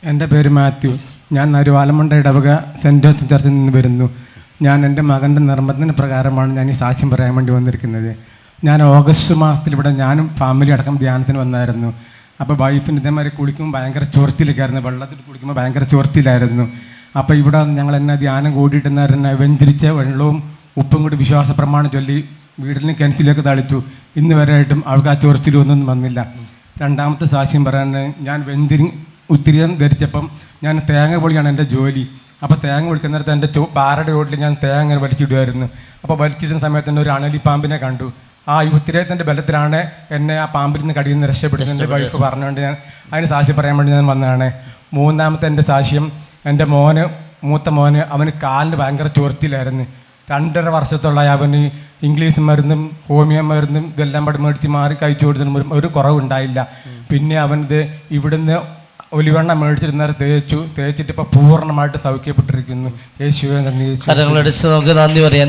എൻ്റെ പേര് മാത്യു. ഞാൻ നരുവാലമുണ്ട ഇടവക സെൻറ് ജോസഫ് ചർച്ചിൽ നിന്ന് വരുന്നു. ഞാൻ എൻ്റെ മകൻ്റെ നിർബന്ധന പ്രകാരമാണ് ഞാൻ ഈ സാക്ഷ്യം പറയാൻ വേണ്ടി വന്നിരിക്കുന്നത്. ഞാൻ ഓഗസ്റ്റ് മാസത്തിൽ ഇവിടെ ഞാനും ഫാമിലി അടക്കം ധ്യാനത്തിന് വന്നായിരുന്നു. അപ്പോൾ വൈഫിന് ഇതേമാതിരി കുളിക്കുമ്പോൾ ഭയങ്കര ചൊറിച്ചിലൊക്കെയായിരുന്നു, വെള്ളത്തിൽ കുളിക്കുമ്പോൾ ഭയങ്കര ചൊറിച്ചിലായിരുന്നു. അപ്പോൾ ഇവിടെ ഞങ്ങൾ എന്നെ ധ്യാനം കൂടിയിട്ടുണ്ടായിരുന്ന വെഞ്ചരിച്ച വെള്ളവും ഉപ്പും കൂടി വിശ്വാസ പ്രമാണം ചൊല്ലി വീടിന് കിണറ്റിലേക്ക് തളിച്ചു. ഇന്ന് വരെയായിട്ടും അവർക്ക് ആ ചൊറിച്ചിലൊന്നും വന്നില്ല. രണ്ടാമത്തെ സാക്ഷ്യം പറയാൻ, ഞാൻ ഉത്തിരിയം ധരിച്ചപ്പം ഞാൻ തേങ്ങ പൊളിയാണ് എൻ്റെ ജോലി. അപ്പോൾ തേങ്ങ പൊളിക്കുന്നിടത്ത് എൻ്റെ പാറയുടെ റോഡിൽ ഞാൻ തേങ്ങ വലിച്ചിടുമായിരുന്നു. അപ്പോൾ വലിച്ചിടുന്ന സമയത്ത് തന്നെ ഒരു അണലി പാമ്പിനെ കണ്ടു. ആ ഉത്തിരയത്തിൻ്റെ ബലത്തിലാണ് എന്നെ ആ പാമ്പിൽ നിന്ന് കടിയിൽ നിന്ന് രക്ഷപ്പെടുന്നത് എൻ്റെ വൈഫ് പറഞ്ഞുകൊണ്ട് ഞാൻ അതിന് സാക്ഷ്യം പറയാൻ വേണ്ടി ഞാൻ വന്നതാണ്. മൂന്നാമത്തെ എൻ്റെ സാക്ഷ്യം, എൻ്റെ മൂത്ത മോന് അവന് കാലിന് ഭയങ്കര ചൊറിച്ചിലായിരുന്നു. 2.5 വർഷത്തോളമായി അവന് ഇംഗ്ലീഷ് മരുന്നും ഹോമിയോ മരുന്നും ഇതെല്ലാം മേടിച്ച് മാറി കഴിച്ചു കൊടുത്തിട്ട് ഒരു കുറവുണ്ടായില്ല. പിന്നെ അവനത് ഇവിടുന്ന് ഒലിവെണ്ണ മേടിച്ചിരുന്നവരെ തേച്ചിട്ട് ഇപ്പോൾ പൂർണ്ണമായിട്ട് സൗഖ്യപ്പെട്ടിരിക്കുന്നു. യേശുവേ നന്ദി. നമുക്ക് നന്ദി പറയാം.